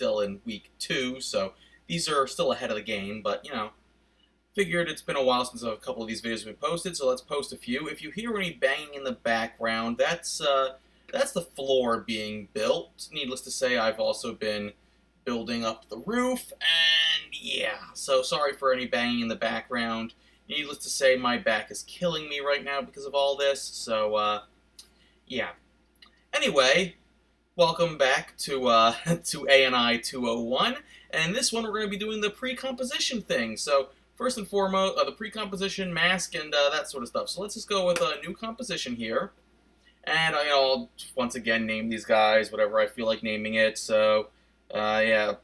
still in week 2, so these are still ahead of the game, but, you know, figured it's been a while since a couple of these videos have been posted, so let's post a few. If you hear any banging in the background, that's the floor being built. Needless to say, I've also been building up the roof, and yeah, so sorry for any banging in the background. Needless to say, my back is killing me right now because of all this, so, yeah. Anyway, welcome back to to ANI201, and in this one we're going to be doing the pre-composition thing. So first and foremost, the pre-composition, mask, and that sort of stuff. So let's just go with a new composition here, and I'll once again name these guys whatever I feel like naming it. So yeah,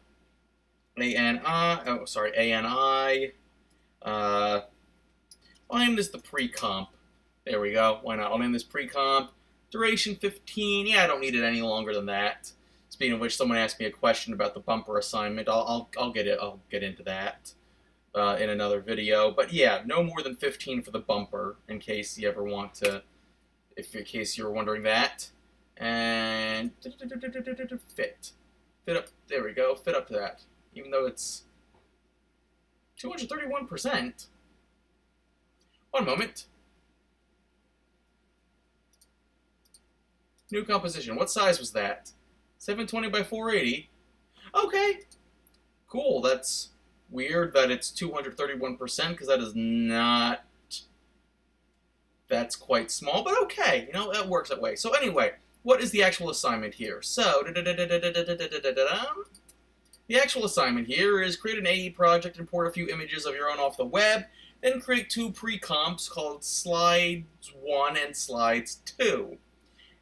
ANI. I'll name this the pre-comp. There we go. Why not? I'll name this pre-comp. Duration 15. Yeah, I don't need it any longer than that. Speaking of which, someone asked me a question about the bumper assignment. I'll get into that in another video. But yeah, no more than 15 for the bumper, in case you ever want to, in case you're wondering that. And fit up. There we go. Fit up to that. Even though it's 231%. One moment. New composition. What size was that? 720 by 480. Okay. Cool. That's weird that it's 231% because that is not... That's quite small, but okay. You know, that works that way. So anyway, what is the actual assignment here? So, the actual assignment here is create an AE project, import a few images of your own off the web, then create 2 pre-comps called Slides 1 and Slides 2.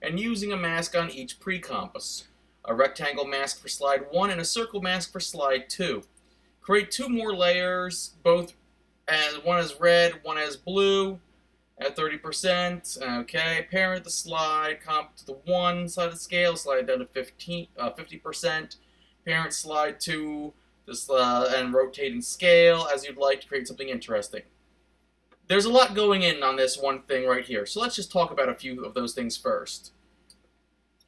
And using a mask on each pre-comp. A rectangle mask for slide 1 and a circle mask for slide 2. Create 2 more layers, both as one as red, one as blue, at 30%. Okay, parent the slide comp to the 1 side of the scale, slide down to 50%. Parent slide 2, and rotate and scale as you'd like to create something interesting. There's a lot going in on this one thing right here, so let's just talk about a few of those things first.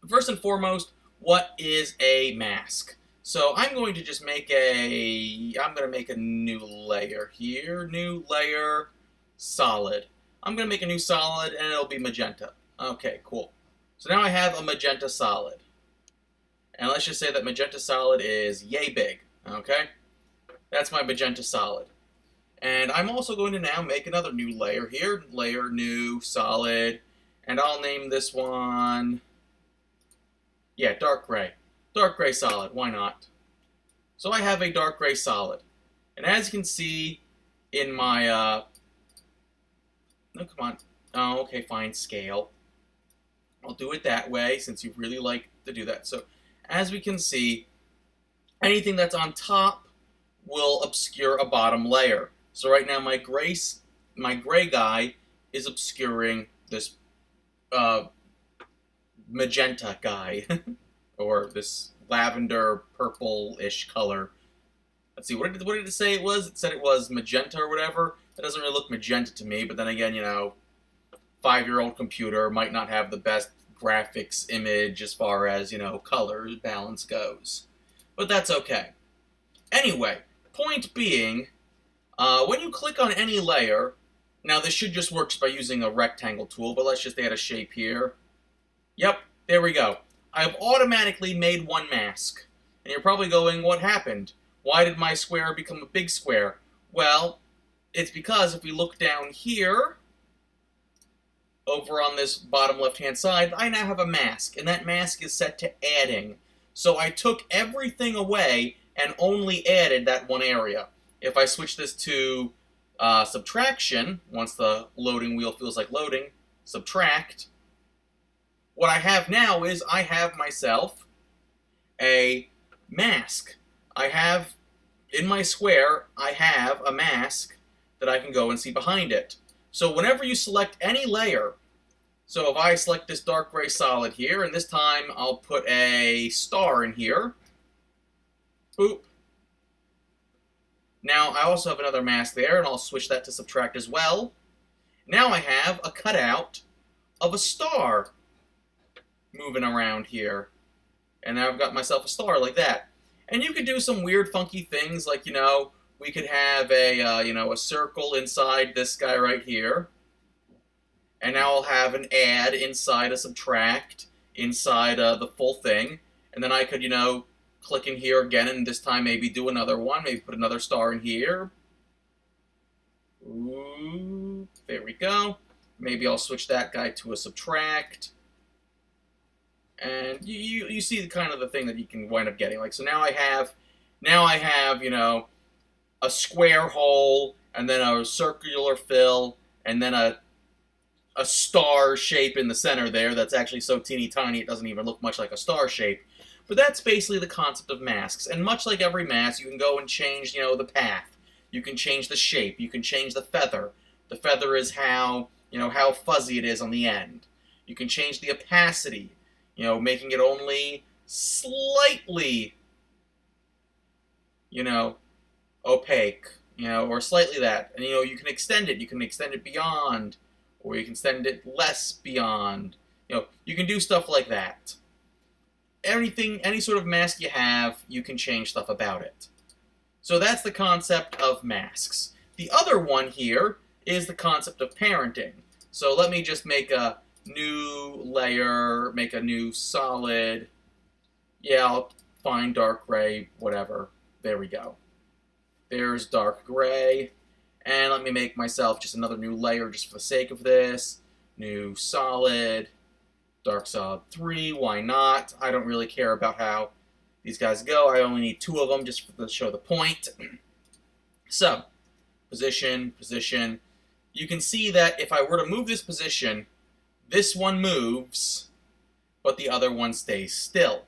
First and foremost, what is a mask? So I'm going to just make a new layer here, new layer, solid. I'm going to make a new solid and it'll be magenta. Okay, cool. So now I have a magenta solid. And let's just say that magenta solid is yay big, okay? That's my magenta solid. And I'm also going to now make another new layer here, layer new solid, and I'll name this one, yeah, dark gray solid, why not? So I have a dark gray solid. And as you can see in my, no, come on, oh, okay, fine, scale. I'll do it that way since you really like to do that. So as we can see, anything that's on top will obscure a bottom layer. So right now my gray guy is obscuring this magenta guy, or this lavender purple-ish color. Let's see, what did it say it was? It said it was magenta or whatever. That doesn't really look magenta to me, but then again, you know, 5-year-old computer might not have the best graphics image as far as, you know, color balance goes. But that's okay. Anyway, point being, when you click on any layer, now this should just work just by using a rectangle tool, but let's just add a shape here. Yep, there we go. I've automatically made one mask. And you're probably going, what happened? Why did my square become a big square? Well, it's because if we look down here, over on this bottom left-hand side, I now have a mask, and that mask is set to adding. So I took everything away and only added that one area. If I switch this to subtraction, once the loading wheel feels like loading, subtract, what I have now is I have myself a mask. I have, in my square, I have a mask that I can go and see behind it. So whenever you select any layer, so if I select this dark gray solid here, and this time I'll put a star in here, boop. Now I also have another mask there, and I'll switch that to subtract as well. Now I have a cutout of a star moving around here. And now I've got myself a star like that. And you could do some weird, funky things, like, we could have a circle inside this guy right here. And now I'll have an add inside a subtract inside the full thing. And then I could, click in here again, and this time maybe do another one. Maybe put another star in here. Ooh, there we go. Maybe I'll switch that guy to a subtract. And you see the kind of the thing that you can wind up getting. Like, so now I have, a square hole, and then a circular fill, and then a star shape in the center there that's actually so teeny tiny it doesn't even look much like a star shape. But that's basically the concept of masks. And much like every mask, you can go and change, the path. You can change the shape. You can change the feather. The feather is how fuzzy it is on the end. You can change the opacity, making it only slightly, opaque, or slightly that. And, you can extend it. You can extend it beyond, or you can extend it less beyond. You can do stuff like that. Any sort of mask you have, you can change stuff about it. So that's the concept of masks. The other one here is the concept of parenting. So let me just make a new layer, make a new solid. Yeah, I'll find dark gray, whatever. There we go. There's dark gray. And let me make myself just another new layer just for the sake of this. New solid. Dark solid 3, why not? I don't really care about how these guys go. I only need 2 of them just to show the point. So, position, position. You can see that if I were to move this position, this one moves, but the other one stays still.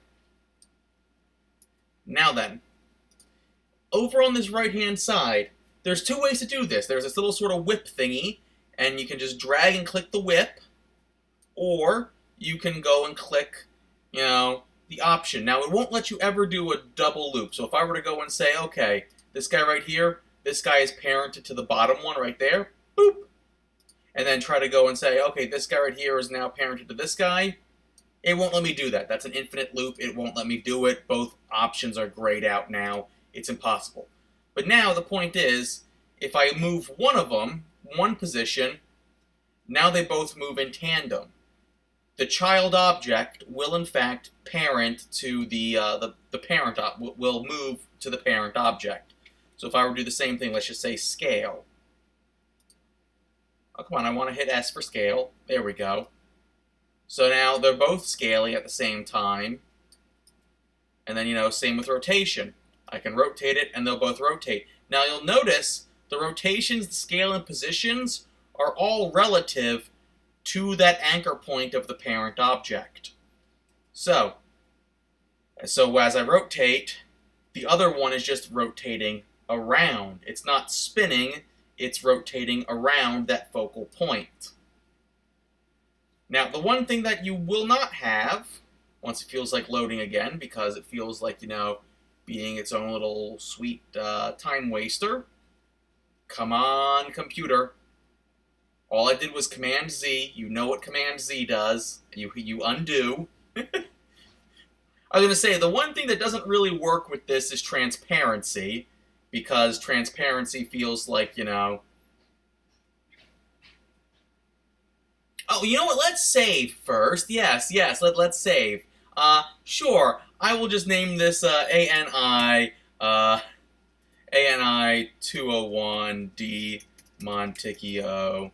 Now then, over on this right-hand side, there's 2 ways to do this. There's this little sort of whip thingy, and you can just drag and click the whip, or you can go and click, the option. Now, it won't let you ever do a double loop. So if I were to go and say, okay, this guy right here, this guy is parented to the bottom one right there, boop, and then try to go and say, okay, this guy right here is now parented to this guy, it won't let me do that. That's an infinite loop. It won't let me do it. Both options are grayed out now. It's impossible. But now the point is, if I move one of them, one position, now they both move in tandem. The child object will, in fact, parent to the parent will move to the parent object. So if I were to do the same thing, let's just say scale. Oh, come on, I want to hit S for scale. There we go. So now they're both scaling at the same time. And then, same with rotation. I can rotate it, and they'll both rotate. Now you'll notice the rotations, the scale, and positions are all relative to that anchor point of the parent object. So as I rotate, the other one is just rotating around. It's not spinning, it's rotating around that focal point. Now, the one thing that you will not have, once it feels like loading again, because it feels like, being its own little sweet time waster. Come on, computer. All I did was Command Z. You know what Command Z does. You undo. I was going to say, the one thing that doesn't really work with this is transparency, because transparency feels like, Oh, you know what? Let's save first. Yes, let's save. Sure, I will just name this ANI201 D Monticchio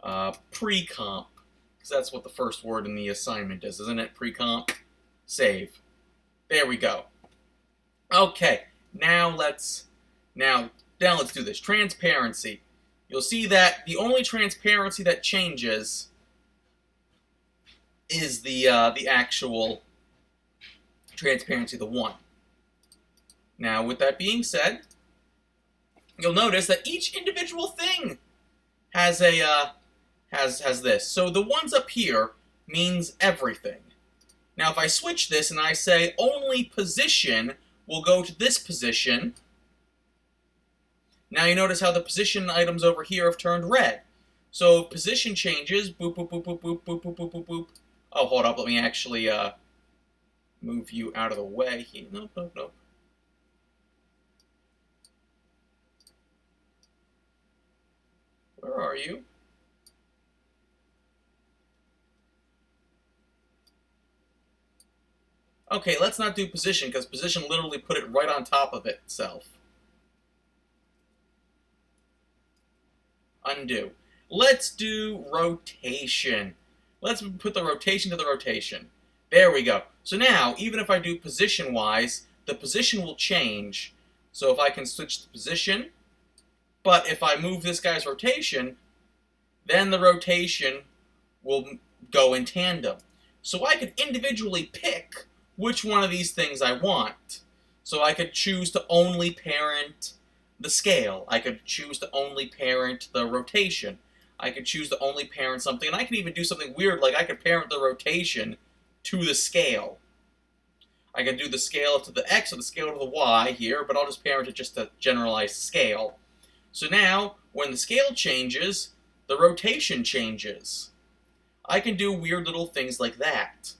Precomp, because that's what the first word in the assignment is, isn't it? Precomp. Save. There we go. Okay, now let's do this. Transparency. You'll see that the only transparency that changes is the actual transparency, the 1. Now, with that being said, you'll notice that each individual thing has a has this. So the ones up here means everything. Now, if I switch this and I say only position will go to this position, now you notice how the position items over here have turned red. So if position changes, boop, boop, boop, boop, boop, boop, boop, boop, boop, boop. Oh, hold up, let me actually move you out of the way here. Nope, nope, nope. Where are you? Okay, let's not do position, because position literally put it right on top of itself. Undo. Let's do rotation. Let's put the rotation to the rotation. There we go. So now, even if I do position-wise, the position will change. So if I can switch the position, but if I move this guy's rotation, then the rotation will go in tandem. So I could individually pick which one of these things I want. So I could choose to only parent the scale. I could choose to only parent the rotation. I could choose to only parent something, and I could even do something weird, like I could parent the rotation to the scale. I could do the scale to the X or the scale to the Y here, but I'll just parent it just to generalize scale. So now, when the scale changes, the rotation changes. I can do weird little things like that.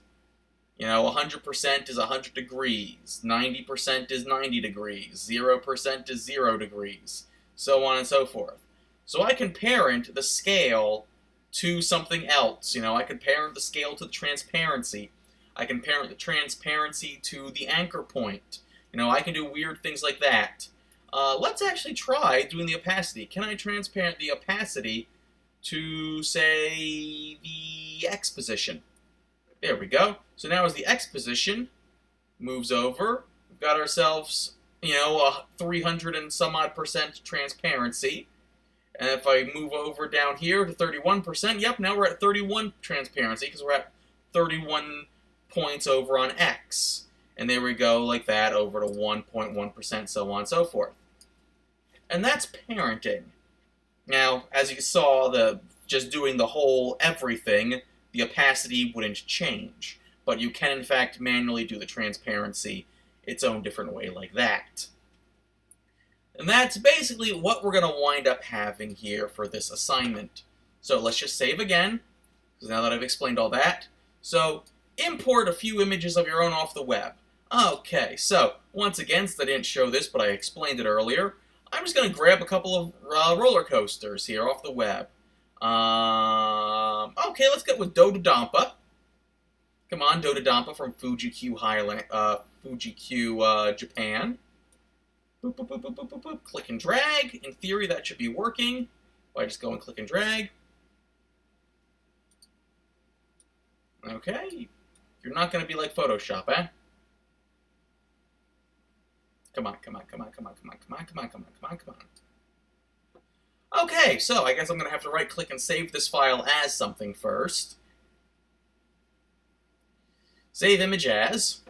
You know, 100% is 100 degrees, 90% is 90 degrees, 0% is 0 degrees, so on and so forth. So I can parent the scale to something else. You know, I can parent the scale to the transparency. I can parent the transparency to the anchor point. You know, I can do weird things like that. Let's actually try doing the opacity. Can I transparent the opacity to, say, the X position? There we go. So now as the X position moves over, we've got ourselves, you know, a 300 and some odd % transparency. And if I move over down here to 31%, yep, now we're at 31 transparency because we're at 31 points over on X. And there we go, like that, over to 1.1%, so on and so forth. And that's parenting. Now, as you saw, just doing the whole everything, the opacity wouldn't change. But you can, in fact, manually do the transparency its own different way like that. And that's basically what we're going to wind up having here for this assignment. So let's just save again, because now that I've explained all that. So, import a few images of your own off the web. Okay, so, once again, since I didn't show this, but I explained it earlier, I'm just going to grab a couple of roller coasters here off the web. Okay, let's go with Dododampa. Come on, Dododampa from Fuji-Q Japan. Boop, boop, boop, boop, boop, boop, boop. Click and drag. In theory, that should be working. If I just go and click and drag. Okay. You're not going to be like Photoshop, eh? Come on, come on, come on, come on, come on, come on, come on, come on, come on, come on. Okay, so I guess I'm going to have to right-click and save this file as something first. Save image as.